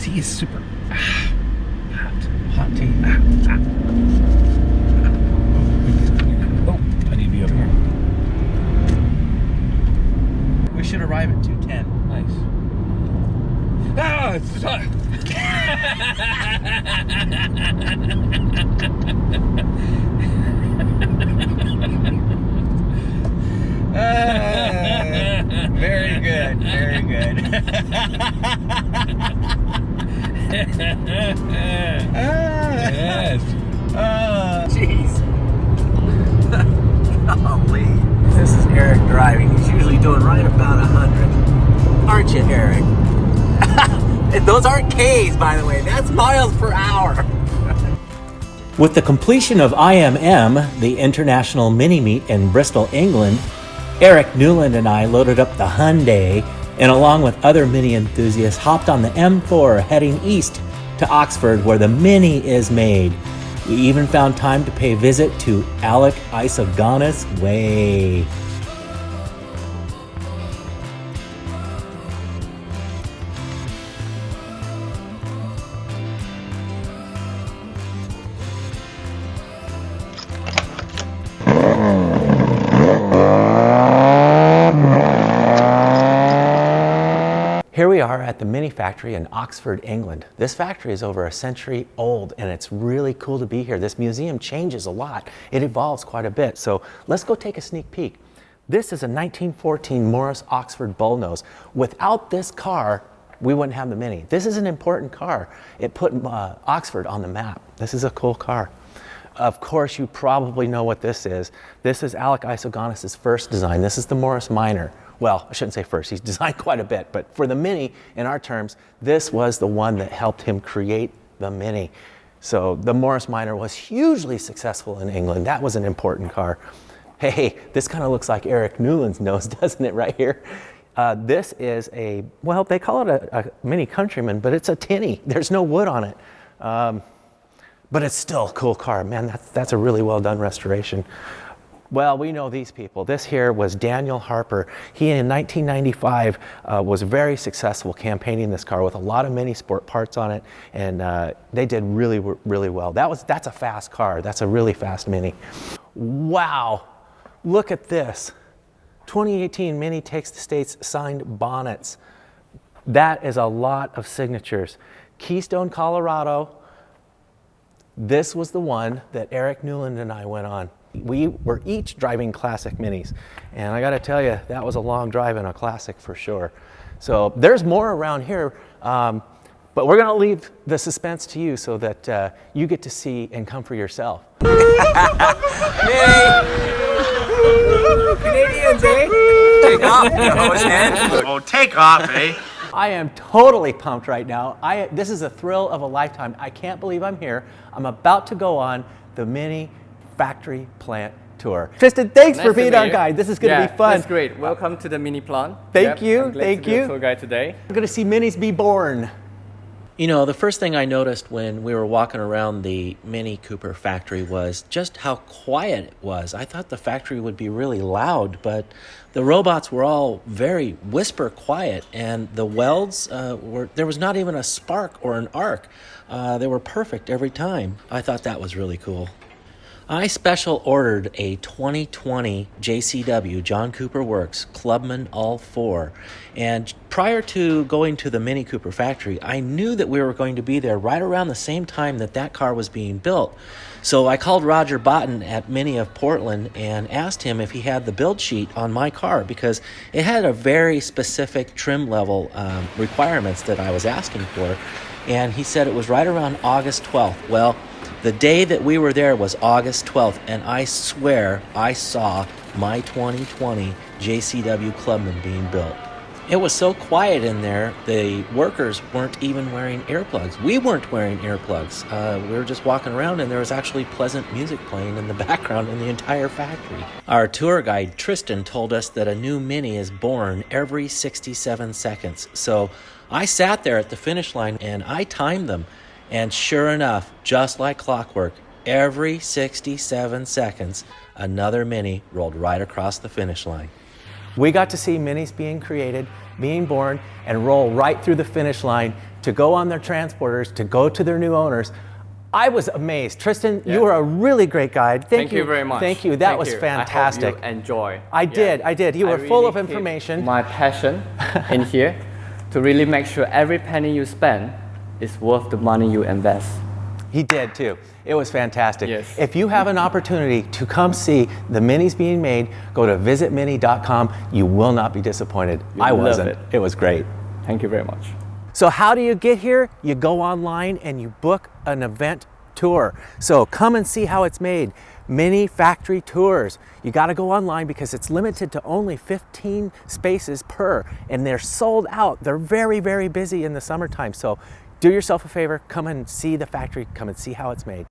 Tea is super hot tea. Oh, I need to be over here. We should arrive at 2:10. Nice. Ah, it's hot. Very good, very good. Yes. Jeez. Golly. This is Eric driving. He's usually doing right about 100. Aren't you, Eric? Those aren't Ks, by the way. That's miles per hour. With the completion of IMM, the International Mini Meet in Bristol, England, Eric Newland and I loaded up the Hyundai and along with other Mini enthusiasts hopped on the M4 heading east to Oxford where the Mini is made. We even found time to pay a visit to Alec Isogonis Way. Here we are at the Mini factory in Oxford, England. This factory is over a century old and it's really cool to be here. This museum changes a lot. It evolves quite a bit. So let's go take a sneak peek. This is a 1914 Morris Oxford Bullnose. Without this car, we wouldn't have the Mini. This is an important car. It put Oxford on the map. This is a cool car. Of course, you probably know what this is. This is Alec Isogonis' first design. This is the Morris Minor. Well, I shouldn't say first, he's designed quite a bit, but for the Mini, in our terms, this was the one that helped him create the Mini. So the Morris Minor was hugely successful in England. That was an important car. Hey, this kind of looks like Eric Newland's nose, doesn't it, right here? This is a, well, they call it a Mini Countryman, but it's a tinny. There's no wood on it. But it's still a cool car. Man, that's a really well done restoration. Well, we know these people. This here was Daniel Harper. He, in 1995, was very successful campaigning this car with a lot of Mini Sport parts on it, and they did really, really well. That's a fast car. That's a really fast Mini. Wow, look at this. 2018 Mini Takes the States signed bonnets. That is a lot of signatures. Keystone, Colorado. This was the one that Eric Newland and I went on. We were each driving classic Minis, and I gotta tell you, that was a long drive in a classic for sure. So there's more around here, but we're gonna leave the suspense to you so that you get to see and come for yourself. Hey! Canadians, eh? Take off, Oh, take off, eh? I am totally pumped right now. This is a thrill of a lifetime. I can't believe I'm here. I'm about to go on the Mini Factory Plant Tour. Tristan, thanks for being our guide. This is going to be fun. That's great. Welcome to the Mini plant. Thank you. I'm glad Thank to be you. a tour guide today. We're going to see Minis be born. You know, the first thing I noticed when we were walking around the Mini Cooper factory was just how quiet it was. I thought the factory would be really loud, but the robots were all very whisper quiet, and the welds there was not even a spark or an arc. They were perfect every time. I thought that was really cool. I special ordered a 2020 JCW, John Cooper Works, Clubman All 4. And prior to going to the Mini Cooper factory, I knew that we were going to be there right around the same time that car was being built. So I called Roger Botten at Mini of Portland and asked him if he had the build sheet on my car, because it had a very specific trim level requirements that I was asking for. And he said it was right around August 12th. Well, the day that we were there was August 12th, and I swear I saw my 2020 JCW Clubman being built. It was so quiet in there, the workers weren't even wearing earplugs. We weren't wearing earplugs. We were just walking around, and there was actually pleasant music playing in the background in the entire factory. Our tour guide, Tristan, told us that a new Mini is born every 67 seconds. So I sat there at the finish line, and I timed them. And sure enough, just like clockwork, every 67 seconds, another Mini rolled right across the finish line. We got to see Minis being created, being born, and roll right through the finish line to go on their transporters, to go to their new owners. I was amazed. Tristan, Yeah. you were a really great guide. Thank you very much. Thank you. That Thank was you. fantastic. I hope you enjoy. I did. You I were full really of keep information. My passion in here to really make sure every penny you spend is worth the money you invest. He did too. It was fantastic. Yes. If you have an opportunity to come see the minis being made, go to visitmini.com. You will not be disappointed. You'll I love wasn't. it. It was great. Thank you very much. So how do you get here? You go online and you book an event tour. So come and see how it's made. Mini factory tours. You got to go online because it's limited to only 15 spaces per, and they're sold out. They're very, very busy in the summertime. So do yourself a favor, come and see the factory, come and see how it's made.